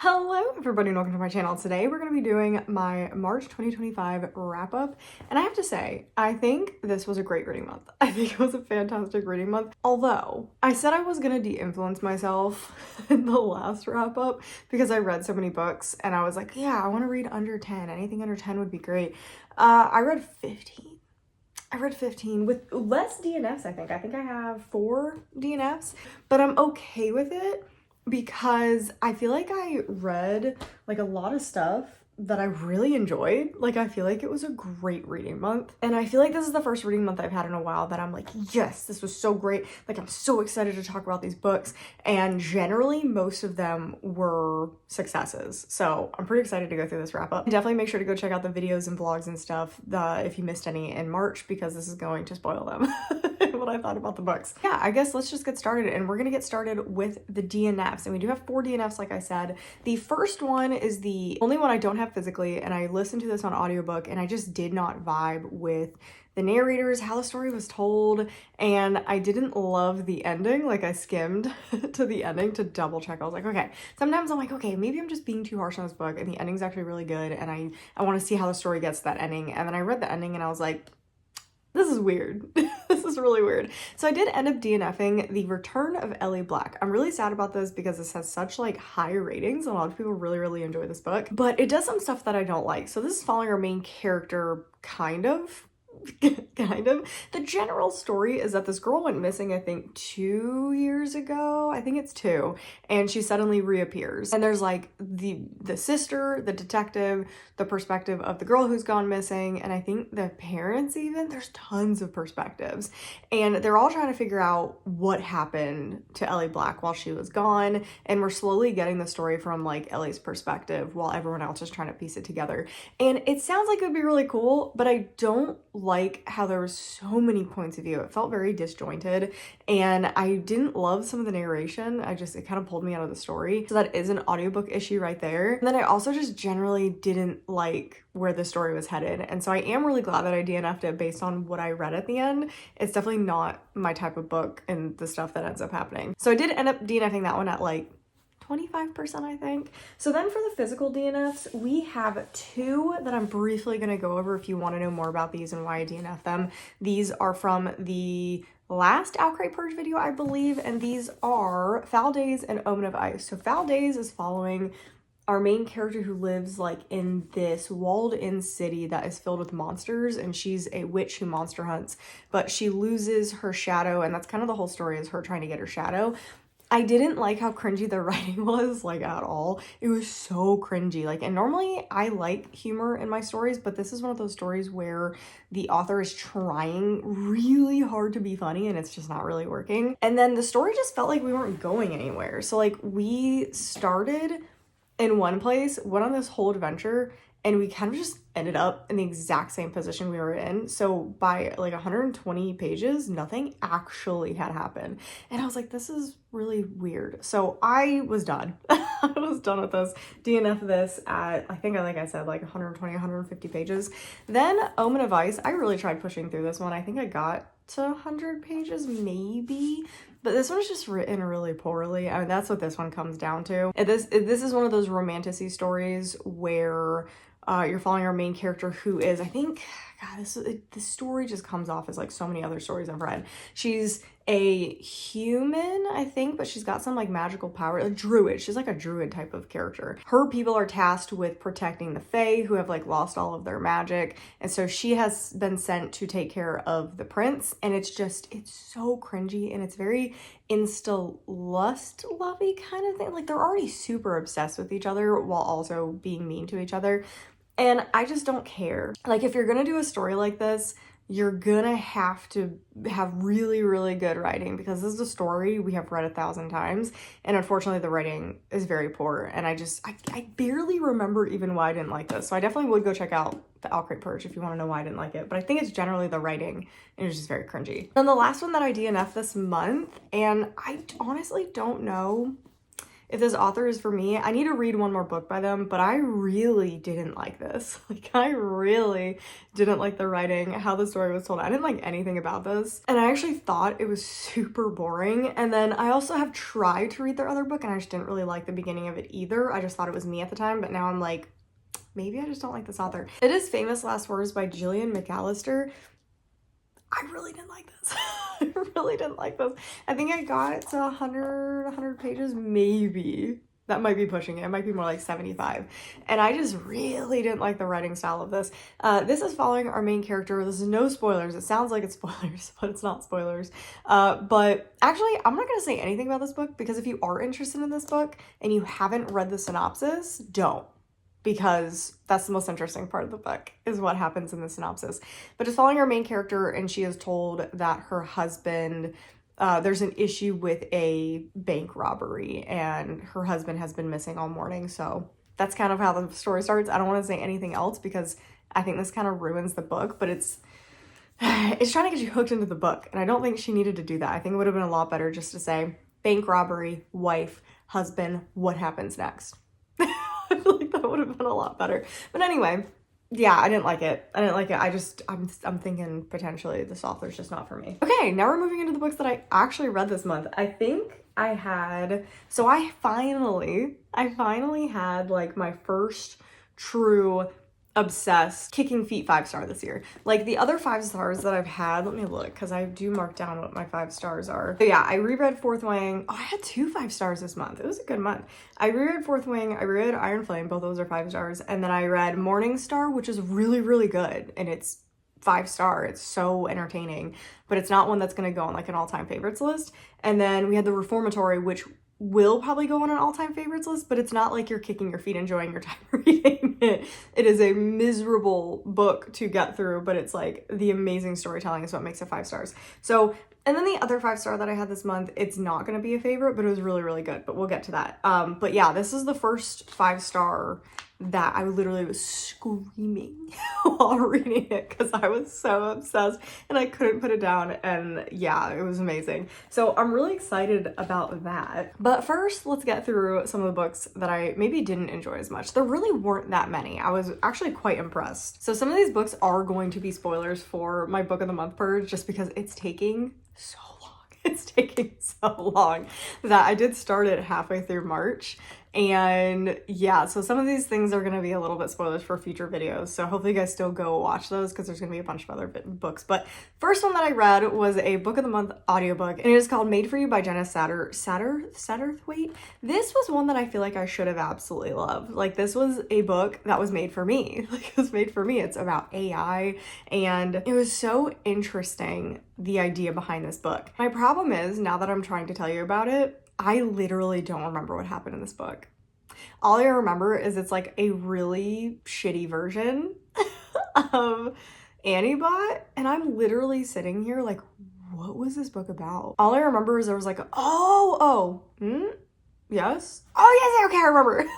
Hello everybody and welcome to my channel. Today we're going to be doing my March 2025 wrap up, and I have to say I think this was a great reading month. I think it was a fantastic reading month, although I said I was going to de-influence myself in the last wrap up because I read so many books and I was like, yeah, I want to read under 10. Anything under 10 would be great. I read 15. I read 15 with less DNFs. I think I have 4 DNFs, but I'm okay with it because I feel like I read like a lot of stuff that I really enjoyed. Like, I feel like it was a great reading month, and I feel like this is the first reading month I've had in a while that I'm like, yes, this was so great. Like, I'm so excited to talk about these books, and generally most of them were successes. So I'm pretty excited to go through this wrap up. Definitely make sure to go check out the videos and vlogs and stuff if you missed any in March, because this is going to spoil them. What I thought about the books. Yeah, I guess let's just get started, and we're gonna get started with the DNFs, and we do have 4 DNFs like I said. The first one is the only one I don't have physically, and I listened to this on audiobook and I just did not vibe with the narrators, how the story was told, and I didn't love the ending. Like, I skimmed to the ending to double check. I was like, okay, sometimes I'm like, okay, maybe I'm just being too harsh on this book and the ending's actually really good and I want to see how the story gets to that ending. And then I read the ending and I was like, this is weird. This is really weird. So I did end up DNFing The Return of Ellie Black. I'm really sad about this because this has such like high ratings. A lot of people really enjoy this book, but it does some stuff that I don't like. So this is following our main character, kind of. The general story is that this girl went missing, I think 2 years ago. I think it's 2, and she suddenly reappears. And there's like the sister, the detective, the perspective of the girl who's gone missing, and I think the parents even. There's tons of perspectives, and they're all trying to figure out what happened to Ellie Black while she was gone, and we're slowly getting the story from like Ellie's perspective while everyone else is trying to piece it together. And it sounds like it would be really cool, but I don't like how there were so many points of view. It felt very disjointed, and I didn't love some of the narration. It kind of pulled me out of the story. So that is an audiobook issue right there. And then I also just generally didn't like where the story was headed. And so I am really glad that I DNF'd it based on what I read at the end. It's definitely not my type of book and the stuff that ends up happening. So I did end up DNFing that one at like 25%, I think. So then for the physical DNFs, we have 2 that I'm briefly going to go over if you want to know more about these and why I DNF them. These are from the last Outcry Purge video, I believe, and these are Foul Days and Omen of Ice. So Foul Days is following our main character who lives like in this walled-in city that is filled with monsters, and she's a witch who monster hunts, but she loses her shadow, and that's kind of the whole story, is her trying to get her shadow. I didn't like how cringy the writing was, like, at all. It was so cringy. Like, and normally I like humor in my stories, but this is one of those stories where the author is trying really hard to be funny and it's just not really working. And then the story just felt like we weren't going anywhere. So like, we started in one place, went on this whole adventure, and we kind of just ended up in the exact same position we were in. So by like 120 pages, nothing actually had happened. And I was like, this is really weird. So I was done. I was done with this. DNF this at, I think, like I said, like 120, 150 pages. Then Omen of Ice, I really tried pushing through this one. I think I got to 100 pages maybe, but this one's just written really poorly. I mean, that's what this one comes down to. And this is one of those romantic-y stories where you're following our main character who is, I think, God, this story just comes off as like so many other stories I've read. She's a human, I think, but she's got some like magical power, a druid. She's like a druid type of character. Her people are tasked with protecting the Fae, who have like lost all of their magic. And so she has been sent to take care of the prince. And it's so cringy, and it's very insta lust lovey kind of thing. Like, they're already super obsessed with each other while also being mean to each other. And I just don't care. Like, if you're gonna do a story like this, you're gonna have to have really good writing, because this is a story we have read 1,000 times, and unfortunately the writing is very poor, and I barely remember even why I didn't like this. So I definitely would go check out the Outcry Purge if you want to know why I didn't like it, but I think it's generally the writing, and it's just very cringy. And the last one that I DNF this month, and I honestly don't know if this author is for me, I need to read one more book by them, but I really didn't like this. Like, I really didn't like the writing, how the story was told. I didn't like anything about this. And I actually thought it was super boring. And then I also have tried to read their other book and I just didn't really like the beginning of it either. I just thought it was me at the time, but now I'm like, maybe I just don't like this author. It is Famous Last Words by Gillian McAllister. I really didn't like this. I really didn't like this. I think I got to 100 pages, maybe. That might be pushing it. It might be more like 75. And I just really didn't like the writing style of this. This is following our main character. This is no spoilers. It sounds like it's spoilers, but it's not spoilers. But actually, I'm not going to say anything about this book because if you are interested in this book and you haven't read the synopsis, don't. Because that's the most interesting part of the book is what happens in the synopsis. But it's following our main character and she is told that her husband, there's an issue with a bank robbery and her husband has been missing all morning. So that's kind of how the story starts. I don't want to say anything else because I think this kind of ruins the book, but it's trying to get you hooked into the book. And I don't think she needed to do that. I think it would have been a lot better just to say bank robbery, wife, husband, what happens next? I feel like that would have been a lot better. But anyway, yeah, I didn't like it. I'm thinking potentially this author's just not for me. Okay, now we're moving into the books that I actually read this month. I think I finally had like my first true obsessed kicking feet 5-star this year. Like the other 5 stars that I've had, let me look because I do mark down what my 5 stars are. But yeah, I reread Fourth Wing. Oh, I had 2 5 stars this month. It was a good month. I reread Fourth Wing, I reread Iron Flame, both those are 5 stars, and then I read Morning Star, which is really, really good, and it's 5-star. It's so entertaining, but it's not one that's gonna go on like an all-time favorites list. And then we had The Reformatory, which will probably go on an all-time favorites list, but it's not like you're kicking your feet enjoying your time reading it. It is a miserable book to get through, but it's like the amazing storytelling is what makes it 5 stars. So, and then the other 5-star that I had this month, it's not going to be a favorite, but it was really, really good, but we'll get to that. But yeah, this is the first 5-star that I literally was screaming while reading it because I was so obsessed and I couldn't put it down, and yeah, it was amazing. So I'm really excited about that. But first, let's get through some of the books that I maybe didn't enjoy as much. There really weren't that many. I was actually quite impressed. So some of these books are going to be spoilers for my book of the month purge just because it's taking so long. It's taking so long that I did start it halfway through March. And yeah, so some of these things are going to be a little bit spoilers for future videos. So hopefully you guys still go watch those because there's going to be a bunch of other books. But first one that I read was a book of the month audiobook, and it is called Made for You by Jenna Satterthwaite. This was one that I feel like I should have absolutely loved. Like, this was a book that was made for me. Like, it was made for me. It's about AI, and it was so interesting, the idea behind this book. My problem is, now that I'm trying to tell you about it, I literally don't remember what happened in this book. All I remember is it's like a really shitty version of Annie-Bot, and I'm literally sitting here like, what was this book about? All I remember is there was like, yes? Oh, yes, okay, I remember. It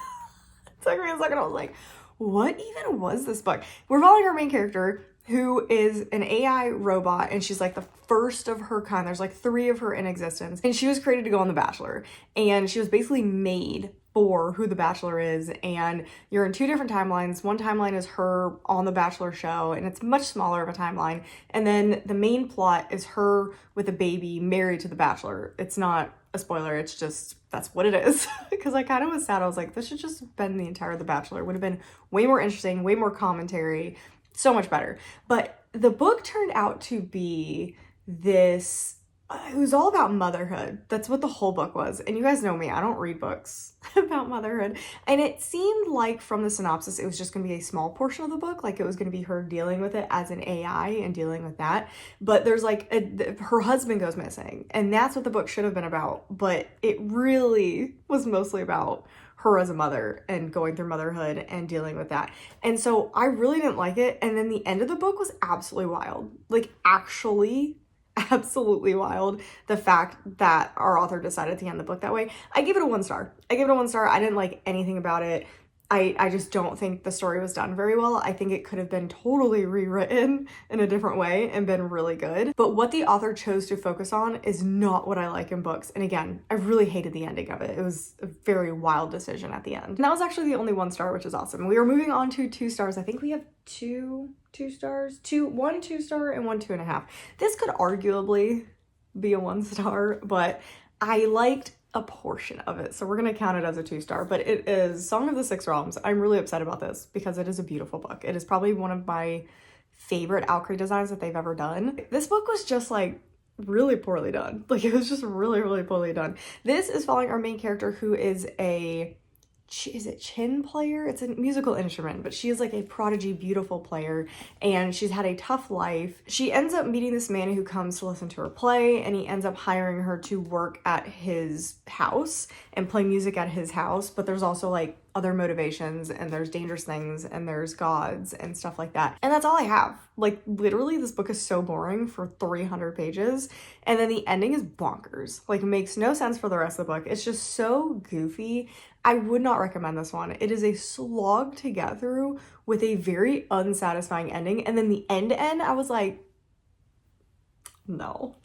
took me a second, I was like, what even was this book? We're following our main character, who is an AI robot, and she's like the first of her kind. There's like 3 of her in existence, and she was created to go on The Bachelor, and she was basically made for who The Bachelor is, and you're in 2 different timelines. One timeline is her on The Bachelor show, and it's much smaller of a timeline, and then the main plot is her with a baby married to The Bachelor. It's not a spoiler, it's just, that's what it is. Because I kind of was sad. I was like, this should just have been the entire The Bachelor. It would have been way more interesting, way more commentary, so much better. But the book turned out to be this, it was all about motherhood. That's what the whole book was. And you guys know me, I don't read books about motherhood. And it seemed like from the synopsis, it was just going to be a small portion of the book. Like, it was going to be her dealing with it as an AI and dealing with that. But there's like, her husband goes missing. And that's what the book should have been about. But it really was mostly about her as a mother and going through motherhood and dealing with that. And so I really didn't like it. And then the end of the book was absolutely wild. Like, actually absolutely wild. The fact that our author decided to end the book that way. I gave it a 1 star. I didn't like anything about it. I just don't think the story was done very well. I think it could have been totally rewritten in a different way and been really good. But what the author chose to focus on is not what I like in books. And again, I really hated the ending of it. It was a very wild decision at the end. And that was actually the only 1 star, which is awesome. We are moving on to 2 stars. I think we have two stars, 1 2-star and 1 2.5. This could arguably be a 1 star, but I liked a portion of it, so we're gonna count it as a 2 star. But it is Song of the Six Realms. I'm really upset about this because it is a beautiful book. It is probably one of my favorite Alcree designs that they've ever done. This book was just like really poorly done. Like, it was just really poorly done. This is following our main character, who is a chin player? It's a musical instrument, but she is like a prodigy, beautiful player, and she's had a tough life. She ends up meeting this man who comes to listen to her play, and he ends up hiring her to work at his house and play music at his house. But there's also like other motivations, and there's dangerous things, and there's gods and stuff like that. And that's all I have. Like, literally, this book is so boring for 300 pages, and then the ending is bonkers. Like, it makes no sense for the rest of the book. It's just so goofy. I would not recommend this one. It is a slog to get through with a very unsatisfying ending. And then the end, I was like, no,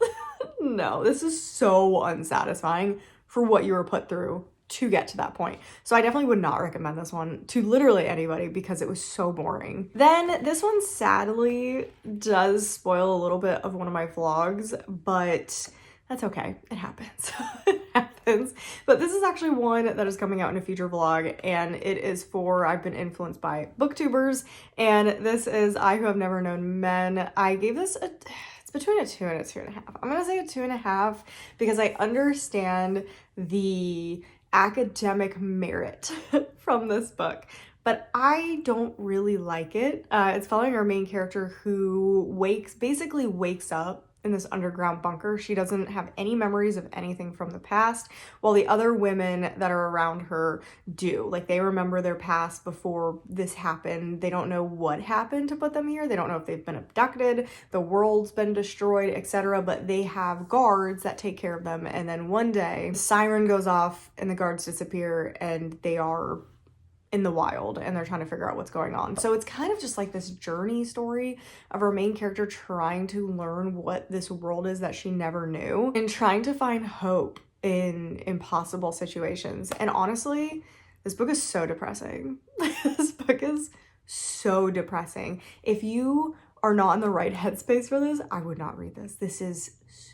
no, this is so unsatisfying for what you were put through to get to that point. So I definitely would not recommend this one to literally anybody because it was so boring. Then this one sadly does spoil a little bit of one of my vlogs, but that's okay. It happens. It happens. But this is actually one that is coming out in a future vlog, and it is for I've been influenced by booktubers, and this is I Who Have Never Known Men. I gave this it's between a 2 and a 2.5. I'm gonna say a 2.5 because I understand the academic merit from this book, but I don't really like it. It's following our main character who basically wakes up in this underground bunker. She doesn't have any memories of anything from the past, while the other women that are around her do. Like, they remember their past before this happened. They don't know what happened to put them here. They don't know if they've been abducted, the world's been destroyed, etc. But they have guards that take care of them. And then one day, the siren goes off and the guards disappear, and they are in the wild, and they're trying to figure out what's going on. So it's kind of just like this journey story of our main character trying to learn what this world is that she never knew, and trying to find hope in impossible situations. And honestly, this book is so depressing. This book is so depressing. If you are not in the right headspace for this, I would not read this. This is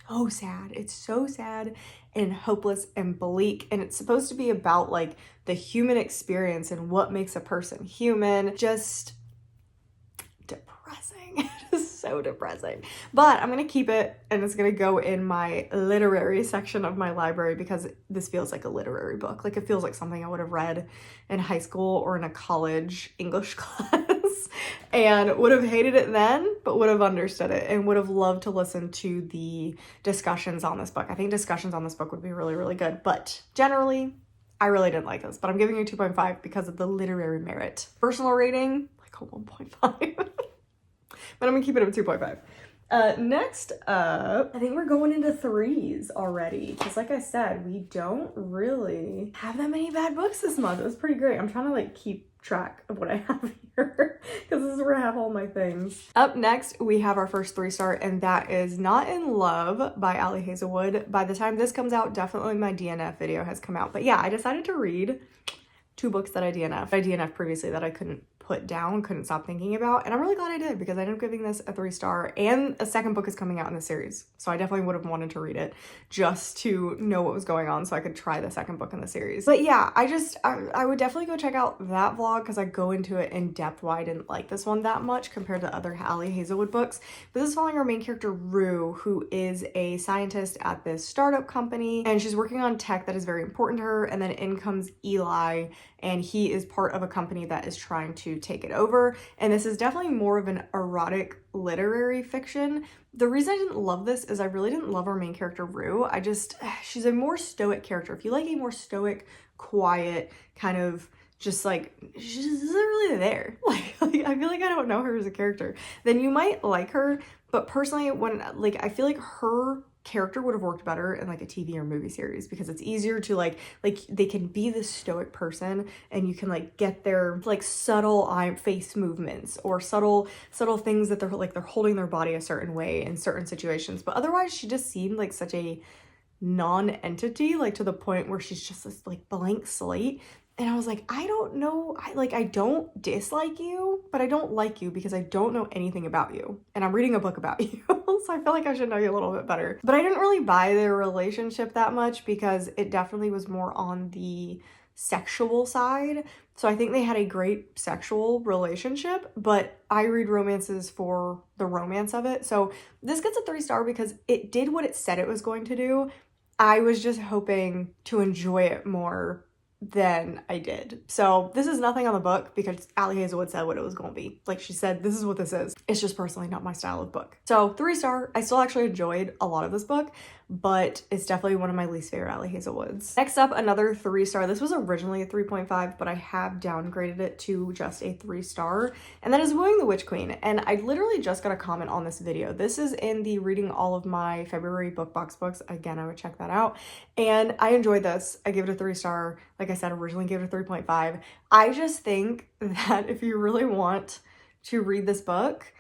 so sad. It's so sad and hopeless and bleak, and it's supposed to be about like the human experience and what makes a person human. Just depressing. Just so depressing. But I'm gonna keep it, and it's gonna go in my literary section of my library because this feels like a literary book. Like, it feels like something I would have read in high school or in a college English class. And would have hated it then, but would have understood it and would have loved to listen to the discussions on this book. I think discussions on this book would be really good, but generally, I really didn't like this, but I'm giving it a 2.5 because of the literary merit. Personal rating, like a 1.5, but I'm gonna keep it at a 2.5. Next up, I think we're going into 3s already, because like I said, we don't really have that many bad books this month. It was pretty great. I'm trying to like keep track of what I have here because this is where I have all my things. Up next, we have our first 3-star, and that is Not in Love by Ali Hazelwood. By the time this comes out, definitely my DNF video has come out. But yeah, I decided to read 2 books that I DNF'd. I DNF'd previously that I couldn't put down, couldn't stop thinking about, and I'm really glad I did because I ended up giving this a 3-star, and a second book is coming out in the series, so I definitely would have wanted to read it just to know what was going on so I could try the second book in the series. But yeah, I would definitely go check out that vlog because I go into it in depth why I didn't like this one that much compared to other Ali Hazelwood books. But this is following our main character Rue, who is a scientist at this startup company, and she's working on tech that is very important to her, and then in comes Eli, and he is part of a company that is trying to take it over. And this is definitely more of an erotic literary fiction. The reason I didn't love this is I really didn't love our main character Rue. She's a more stoic character. If you like a more stoic, quiet, kind of just like, she's isn't really there. Like I feel like I don't know her as a character. Then you might like her, but personally, I feel like her character would have worked better in like a TV or movie series, because it's easier to like they can be this stoic person and you can like get their like subtle eye face movements or subtle things that they're holding their body a certain way in certain situations. But otherwise she just seemed like such a non-entity, like to the point where she's just this like blank slate. And I was like, I don't know, I don't dislike you, but I don't like you because I don't know anything about you. And I'm reading a book about you, so I feel like I should know you a little bit better. But I didn't really buy their relationship that much because it definitely was more on the sexual side. So I think they had a great sexual relationship, but I read romances for the romance of it. So this gets a 3-star because it did what it said it was going to do. I was just hoping to enjoy it more than I did. So this is nothing on the book because Ali Hazelwood said what it was going to be. Like she said, this is what this is. It's just personally not my style of book. So 3-star. I still actually enjoyed a lot of this book, but it's definitely one of my least favorite Ali Hazelwoods. Next up, another 3-star. This was originally a 3.5, but I have downgraded it to just a 3-star, and that is Wooing the Witch Queen. And I literally just got a comment on this video. This is in the reading all of my February book box books. Again, I would check that out. And I enjoyed this. I gave it a 3-star. Like I said, originally gave it a 3.5. I just think that if you really want to read this book,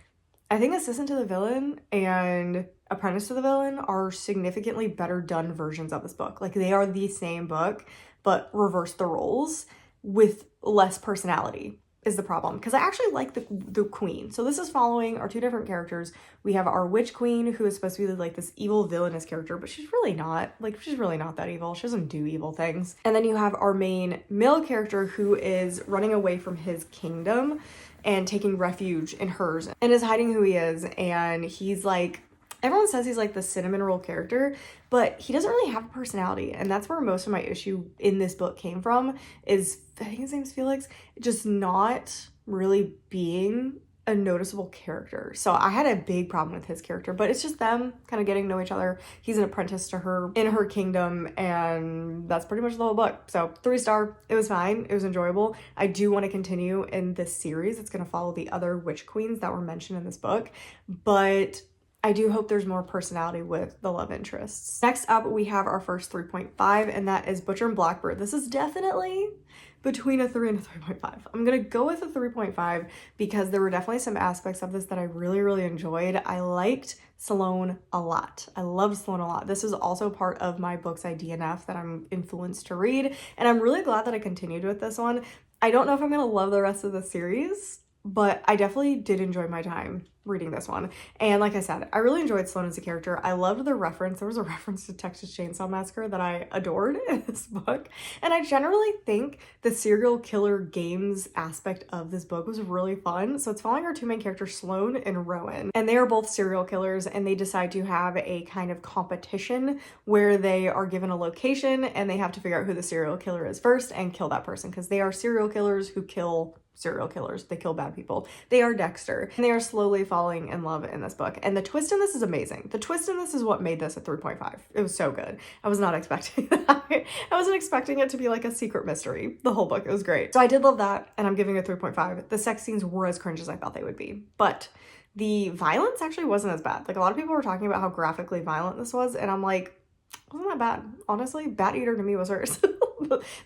I think Assistant to the Villain and Apprentice to the Villain are significantly better done versions of this book. Like they are the same book, but reverse the roles with less personality is the problem. Because I actually like the queen. So this is following our two different characters. We have our witch queen, who is supposed to be like this evil villainous character, but she's really not. Like she's really not that evil. She doesn't do evil things. And then you have our main male character who is running away from his kingdom and taking refuge in hers and is hiding who he is. And he's like, everyone says he's like the cinnamon roll character, but he doesn't really have a personality. And that's where most of my issue in this book came from, is, I think his name's Felix, just not really being a noticeable character. So I had a big problem with his character, but it's just them kind of getting to know each other. He's an apprentice to her in her kingdom, and that's pretty much the whole book. So 3-star, it was fine. It was enjoyable. I do want to continue in this series. It's going to follow the other witch queens that were mentioned in this book, but I do hope there's more personality with the love interests. Next up, we have our first 3.5, and that is Butcher and Blackbird. This is definitely between a 3 and a 3.5. I'm gonna go with a 3.5 because there were definitely some aspects of this that I really, really enjoyed. I liked Sloane a lot. I loved Sloane a lot. This is also part of my books I DNF that I'm influenced to read, and I'm really glad that I continued with this one. I don't know if I'm gonna love the rest of the series, but I definitely did enjoy my time reading this one. And like I said, I really enjoyed Sloane as a character. I loved the reference. There was a reference to Texas Chainsaw Massacre that I adored in this book. And I generally think the serial killer games aspect of this book was really fun. So it's following our two main characters, Sloane and Rowan. And they are both serial killers, and they decide to have a kind of competition where they are given a location and they have to figure out who the serial killer is first and kill that person, because they are serial killers who kill serial killers. They kill bad people. They are Dexter, and they are slowly falling in love in this book. And the twist in this is amazing. The twist in this is what made this a 3.5. It was so good. I was not expecting that. I wasn't expecting it to be like a secret mystery. The whole book, it was great. So I did love that, and I'm giving it a 3.5. The sex scenes were as cringe as I thought they would be, but the violence actually wasn't as bad. Like a lot of people were talking about how graphically violent this was, and I'm like, wasn't that bad. Honestly, Bat Eater to me was worse.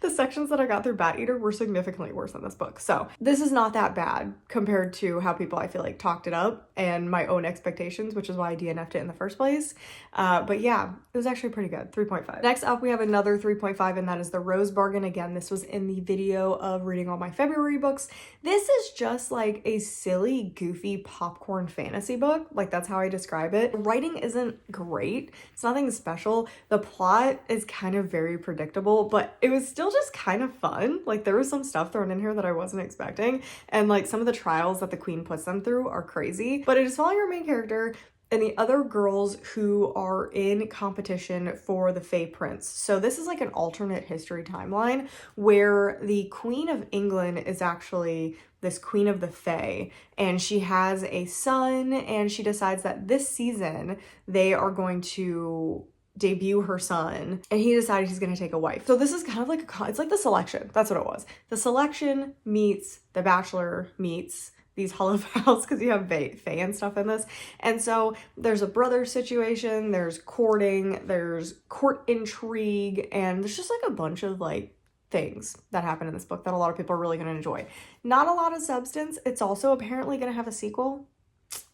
The sections that I got through Bat Eater were significantly worse than this book. So this is not that bad compared to how people, I feel like, talked it up and my own expectations, which is why I DNF'd it in the first place. But yeah, it was actually pretty good. 3.5. Next up, we have another 3.5, and that is The Rose Bargain. Again, this was in the video of reading all my February books. This is just like a silly, goofy popcorn fantasy book. Like that's how I describe it. The writing isn't great. It's nothing special. The plot is kind of very predictable, but it was still just kind of fun. Like there was some stuff thrown in here that I wasn't expecting, and like some of the trials that the queen puts them through are crazy, but it is following our main character and the other girls who are in competition for the Fae Prince. So this is like an alternate history timeline where the Queen of England is actually this Queen of the Fae, and she has a son, and she decides that this season they are going to debut her son, and he decided he's going to take a wife. So this is kind of like it's like The Selection. That's what it was. The Selection meets The Bachelor meets these hollow vows because you have Fae and stuff in this. And so there's a brother situation, there's courting, there's court intrigue, and there's just like a bunch of like things that happen in this book that a lot of people are really going to enjoy. Not a lot of substance. It's also apparently going to have a sequel.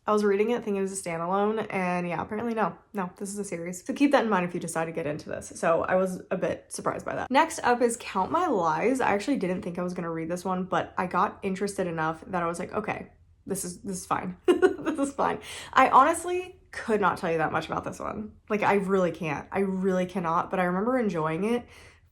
I was reading it thinking it was a standalone, and yeah, apparently no, this is a series. So keep that in mind if you decide to get into this. So I was a bit surprised by that. Next up is Count My Lies. I actually didn't think I was gonna read this one, but I got interested enough that I was like, okay, this is fine. This is fine. I honestly could not tell you that much about this one. Like, I really can't. I really cannot, but I remember enjoying it.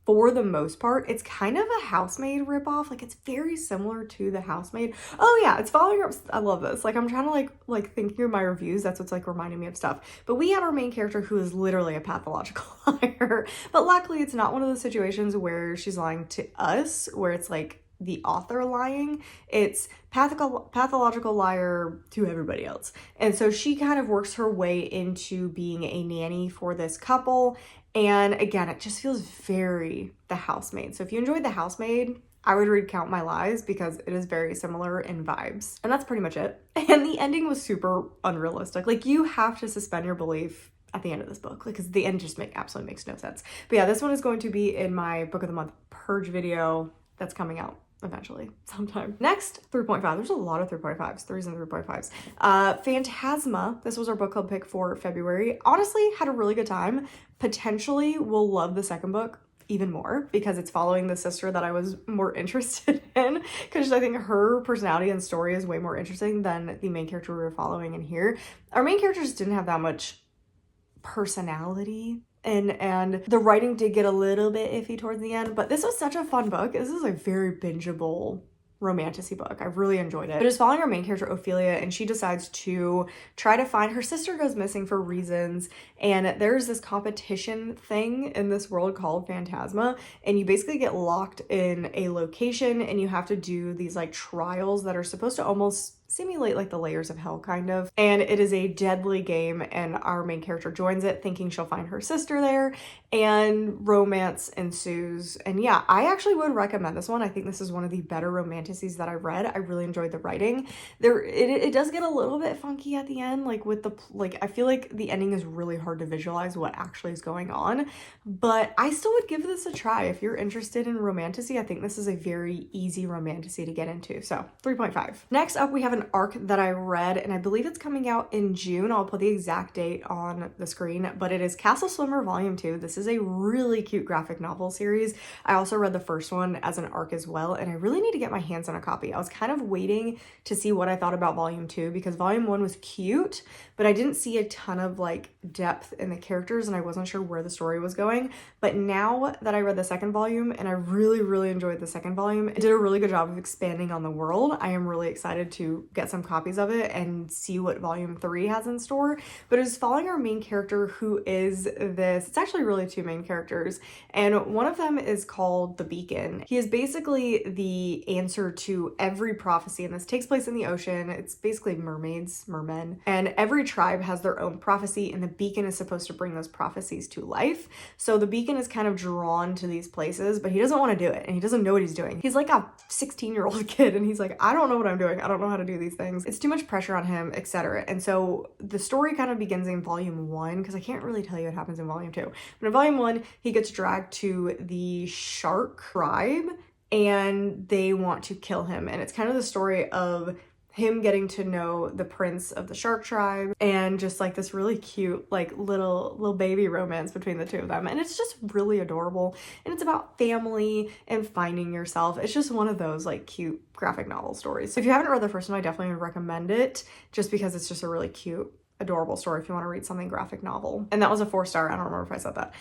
For the most part, it's kind of a Housemaid ripoff. Like, it's very similar to the Housemaid. Oh yeah, it's following up. I love this. Like, I'm trying to like thinking of my reviews. That's what's like reminding me of stuff. But we have our main character who is literally a pathological liar. But luckily, it's not one of those situations where she's lying to us, where it's like the author lying. It's pathological liar to everybody else. And so she kind of works her way into being a nanny for this couple. And again, it just feels very The Housemaid. So if you enjoyed The Housemaid, I would read Count My Lies because it is very similar in vibes. And that's pretty much it. And the ending was super unrealistic. Like, you have to suspend your belief at the end of this book, like, because the end just absolutely makes no sense. But yeah, this one is going to be in my Book of the Month Purge video that's coming out eventually sometime. Next, 3.5. There's a lot of 3.5s, 3s and 3.5s. Phantasma. This was our book club pick for February. Honestly, had a really good time. Potentially will love the second book even more because it's following the sister that I was more interested in, because I think her personality and story is way more interesting than the main character we were following in here. Our main characters didn't have that much personality, and the writing did get a little bit iffy towards the end, but this was such a fun book. This is a very bingeable romantic-y book. I really enjoyed it. But it's following our main character, Ophelia, and she decides to try to find her sister goes missing for reasons, and there's this competition thing in this world called Phantasma, and you basically get locked in a location and you have to do these like trials that are supposed to almost simulate like the layers of hell kind of, and it is a deadly game, and our main character joins it thinking she'll find her sister there, and romance ensues. And yeah, I actually would recommend this one. I think this is one of the better romantices that I've read. I really enjoyed the writing. It does get a little bit funky at the end, like with the I feel like the ending is really hard to visualize what actually is going on, but I still would give this a try if you're interested in romanticy. I think this is a very easy romanticy to get into. So 3.5. Next up, we have an arc that I read, and I believe it's coming out in June. I'll put the exact date on the screen, but it is Castle Swimmer Volume 2. This is a really cute graphic novel series. I also read the first one as an arc as well, and I really need to get my hands on a copy. I was kind of waiting to see what I thought about Volume 2 because Volume 1 was cute, but I didn't see a ton of like depth in the characters, and I wasn't sure where the story was going. But now that I read the second volume, and I really enjoyed the second volume, it did a really good job of expanding on the world. I am really excited to get some copies of it and see what Volume 3 has in store. But it is following our main character, who is this, it's actually really two main characters, and one of them is called the Beacon. He is basically the answer to every prophecy, and this takes place in the ocean. It's basically mermen, and every tribe has their own prophecy, and the Beacon is supposed to bring those prophecies to life. So the Beacon is kind of drawn to these places, but he doesn't want to do it, and he doesn't know what he's doing. He's like a 16-year-old kid, and he's like, I don't know what I'm doing. I don't know how to do these things. It's too much pressure on him, etc. And so the story kind of begins in Volume 1, because I can't really tell you what happens in Volume 2. But in Volume 1, he gets dragged to the shark tribe, and they want to kill him. And it's kind of the story of him getting to know the prince of the shark tribe, and just like this really cute like little baby romance between the two of them, and it's just really adorable, and it's about family and finding yourself. It's just one of those like cute graphic novel stories. So if you haven't read the first one, I definitely would recommend it, just because it's just a really cute, adorable story if you want to read something graphic novel. And that was a 4-star. I don't remember if I said that.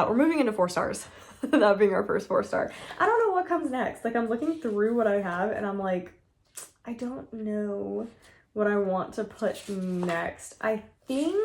We're moving into 4 stars. That being our first 4-star. I don't know what comes next. Like, I'm looking through what I have, and I'm like, I don't know what I want to put next. I think,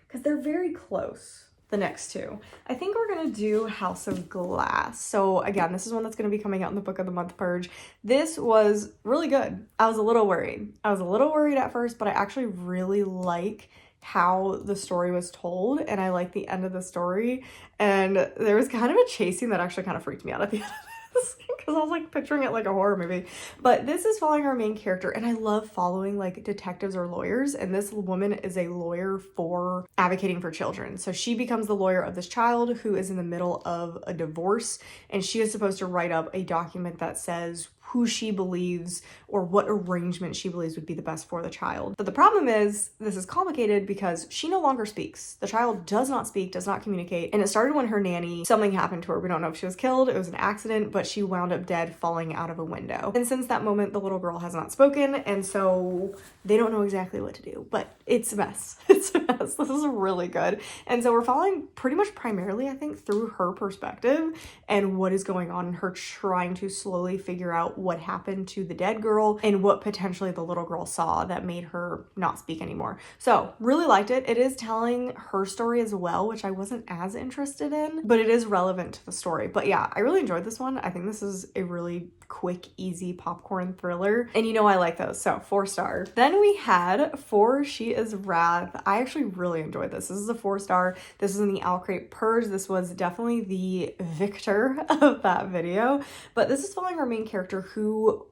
because they're very close, the next two. I think we're going to do House of Glass. So again, this is one that's going to be coming out in the Book of the Month Purge. This was really good. I was a little worried. At first, but I actually really like how the story was told, and I like the end of the story. And there was kind of a chase scene that actually kind of freaked me out at the end of this. because I was like picturing it like a horror movie. But this is following our main character, and I love following like detectives or lawyers, and this woman is a lawyer for advocating for children. So she becomes the lawyer of this child who is in the middle of a divorce, and she is supposed to write up a document that says who she believes or what arrangement she believes would be the best for the child. But the problem is, this is complicated because she no longer speaks. The child does not speak, does not communicate, and it started when her nanny, something happened to her. We don't know if she was killed, it was an accident, but she wound up dead falling out of a window. And since that moment, the little girl has not spoken, and so they don't know exactly what to do, but it's a mess. It's a mess. This is really good. And so we're following pretty much primarily, I think, through her perspective and what is going on, her trying to slowly figure out what happened to the dead girl and what potentially the little girl saw that made her not speak anymore. So really liked it. It is telling her story as well, which I wasn't as interested in, but it is relevant to the story. But yeah, I really enjoyed this one. I think this is a really quick, easy popcorn thriller, and you know I like those, so 4 star. Then we had For She Is Wrath. I actually really enjoyed this. This is a 4 star. This is in the Owlcrate Purge. This was definitely the victor of that video, but this is following our main character who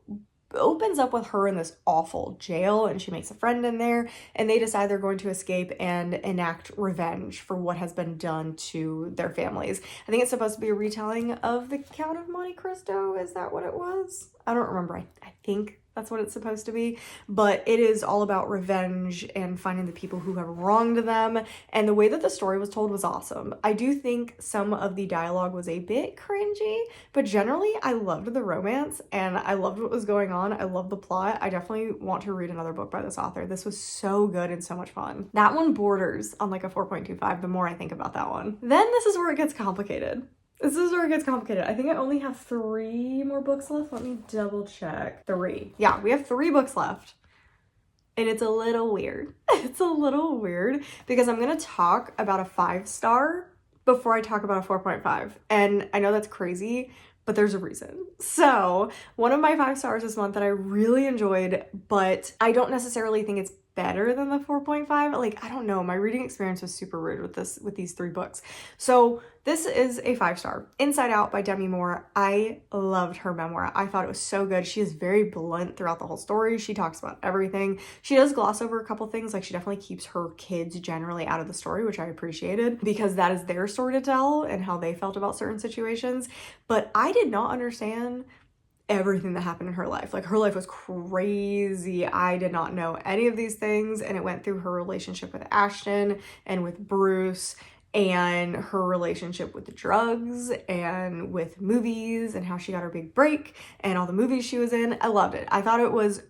opens up with her in this awful jail, and she makes a friend in there, and they decide they're going to escape and enact revenge for what has been done to their families. I think it's supposed to be a retelling of The Count of Monte Cristo. Is that what it was? I don't remember. I think that's what it's supposed to be, but it is all about revenge and finding the people who have wronged them, and the way that the story was told was awesome. I do think some of the dialogue was a bit cringy, but generally I loved the romance and I loved what was going on. I love the plot. I definitely want to read another book by this author. This was so good and so much fun. That one borders on like a 4.25 the more I think about that one. Then this is where it gets complicated. This is where it gets complicated. I think I only have 3 more books left. Let me double check. 3. Yeah, we have 3 books left. And it's a little weird. It's a little weird because I'm going to talk about a 5 star before I talk about a 4.5. And I know that's crazy, but there's a reason. So one of my 5 stars this month that I really enjoyed, but I don't necessarily think it's better than the 4.5. Like, I don't know. My reading experience was super weird with these 3 books. So this is a 5 star. Inside Out by Demi Moore. I loved her memoir. I thought it was so good. She is very blunt throughout the whole story. She talks about everything. She does gloss over a couple things. Like, she definitely keeps her kids generally out of the story, which I appreciated because that is their story to tell and how they felt about certain situations. But I did not understand everything that happened in her life. Like, her life was crazy. I did not know any of these things, and it went through her relationship with Ashton and with Bruce and her relationship with the drugs and with movies and how she got her big break and all the movies she was in. I loved it. I thought it was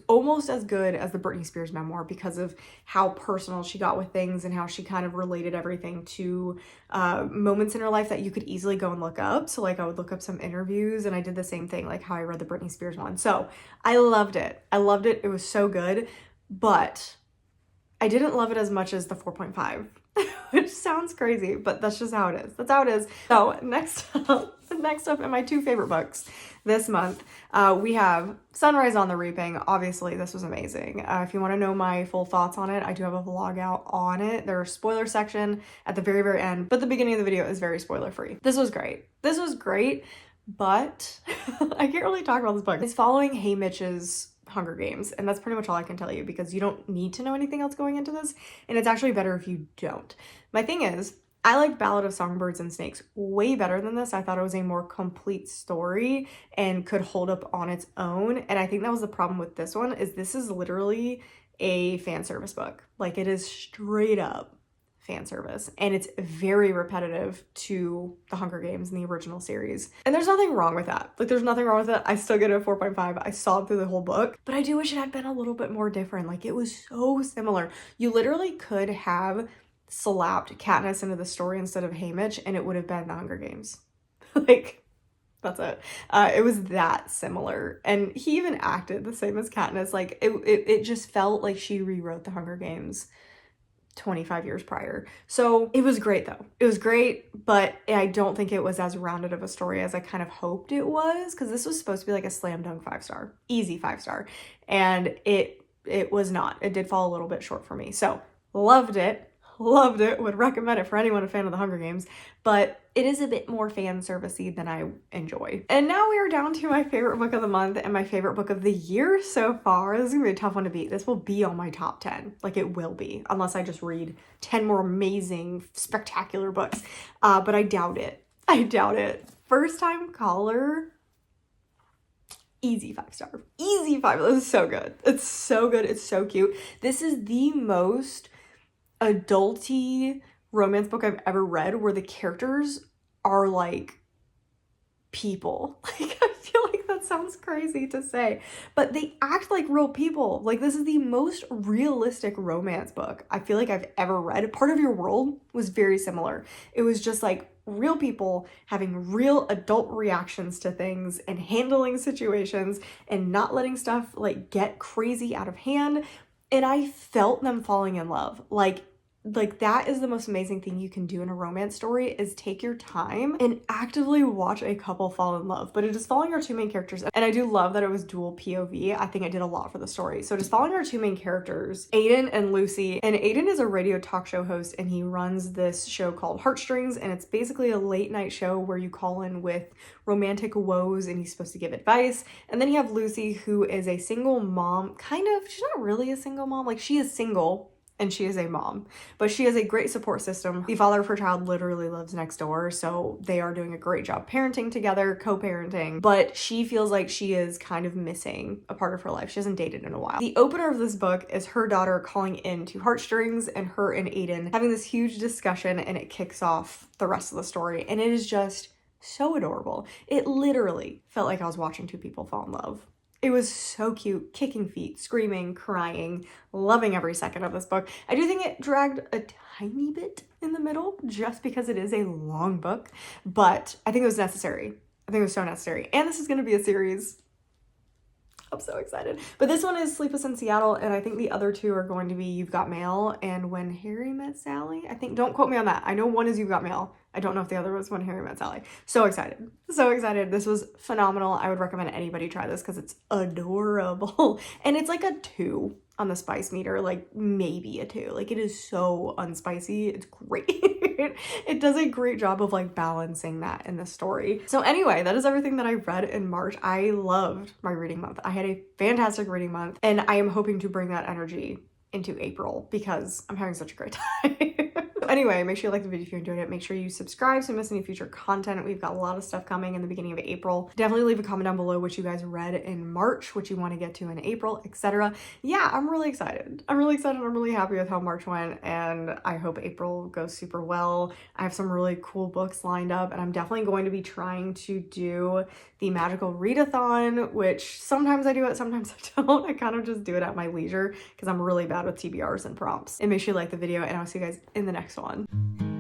almost as good as the Britney Spears memoir because of how personal she got with things and how she kind of related everything to moments in her life that you could easily go and look up. So like I would look up some interviews, and I did the same thing, like how I read the Britney Spears one. So I loved it. I loved it. It was so good, but I didn't love it as much as the 4.5. Which sounds crazy, but that's just how it is. That's how it is. So next up in my 2 favorite books this month, we have Sunrise on the Reaping. Obviously, this was amazing. If you want to know my full thoughts on it, I do have a vlog out on it. There's a spoiler section at the very, very end, but the beginning of the video is very spoiler free. This was great. This was great, but I can't really talk about this book. It's following Haymitch's Hunger Games, and that's pretty much all I can tell you because you don't need to know anything else going into this, and it's actually better if you don't. My thing is, I liked Ballad of Songbirds and Snakes way better than this. I thought it was a more complete story and could hold up on its own, and I think that was the problem with this one, is this is literally a fan service book. Like, it is straight up fan service, and it's very repetitive to the Hunger Games in the original series, and there's nothing wrong with that. Like, there's nothing wrong with it. I still get a 4.5. I sobbed through the whole book, but I do wish it had been a little bit more different. Like, it was so similar. You literally could have slapped Katniss into the story instead of Haymitch, and it would have been the Hunger Games. Like, that's it. It was that similar, and he even acted the same as Katniss. Like, it just felt like she rewrote the Hunger Games 25 years prior. So it was great though. It was great, but I don't think it was as rounded of a story as I kind of hoped it was, because this was supposed to be like a slam dunk 5 star, easy 5 star, and it was not. It did fall a little bit short for me. So loved it. loved it, would recommend it for anyone a fan of the Hunger Games, but it is a bit more fan servicey than I enjoy. And now we are down to my favorite book of the month and my favorite book of the year so far. This is gonna be a tough one to beat. This will be on my top 10. Like, it will be, unless I just read 10 more amazing, spectacular books. But I doubt it. I doubt it. First Time Caller, easy 5-star. Easy 5. This is so good. It's so good. It's so cute. This is the most adulty romance book I've ever read where the characters are like people. Like, I feel like that sounds crazy to say, but they act like real people. Like, this is the most realistic romance book I feel like I've ever read. Part of Your World was very similar. It was just like real people having real adult reactions to things and handling situations and not letting stuff like get crazy out of hand. And I felt them falling in love. Like that is the most amazing thing you can do in a romance story, is take your time and actively watch a couple fall in love. But it is following our two main characters, and I do love that it was dual POV. I think it did a lot for the story. So it is following our two main characters, Aiden and Lucy. And Aiden is a radio talk show host, and he runs this show called Heartstrings, and it's basically a late night show where you call in with romantic woes and he's supposed to give advice. And then you have Lucy, who is a single mom, kind of. She's not really a single mom, like she is single and she is a mom, but she has a great support system. The father of her child literally lives next door, so they are doing a great job parenting together, co-parenting, but she feels like she is kind of missing a part of her life. She hasn't dated in a while. The opener of this book is her daughter calling in to Heartstrings and her and Aiden having this huge discussion, and it kicks off the rest of the story, and it is just so adorable. It literally felt like I was watching two people fall in love. It was so cute, kicking feet, screaming, crying, loving every second of this book. I do think it dragged a tiny bit in the middle just because it is a long book, but I think it was necessary. I think it was so necessary. And this is going to be a series. I'm so excited. But this one is Sleepless in Seattle, and I think the other two are going to be You've Got Mail and When Harry Met Sally. I think, don't quote me on that. I know one is You've Got Mail. I don't know if the other was When Harry Met Sally. So excited. So excited. This was phenomenal. I would recommend anybody try this because it's adorable. And it's like a 2 on the spice meter, like maybe a 2. Like, it is so unspicy. It's great. It does a great job of like balancing that in the story. So anyway, that is everything that I read in March. I loved my reading month. I had a fantastic reading month, and I am hoping to bring that energy into April because I'm having such a great time. Anyway, make sure you like the video if you enjoyed it. Make sure you subscribe so you don't miss any future content. We've got a lot of stuff coming in the beginning of April. Definitely leave a comment down below what you guys read in March, what you want to get to in April, etc. Yeah, I'm really excited. I'm really excited. I'm really happy with how March went, and I hope April goes super well. I have some really cool books lined up, and I'm definitely going to be trying to do the magical readathon, which sometimes I do it, sometimes I don't. I kind of just do it at my leisure because I'm really bad with TBRs and prompts. And make sure you like the video, and I'll see you guys in the next one.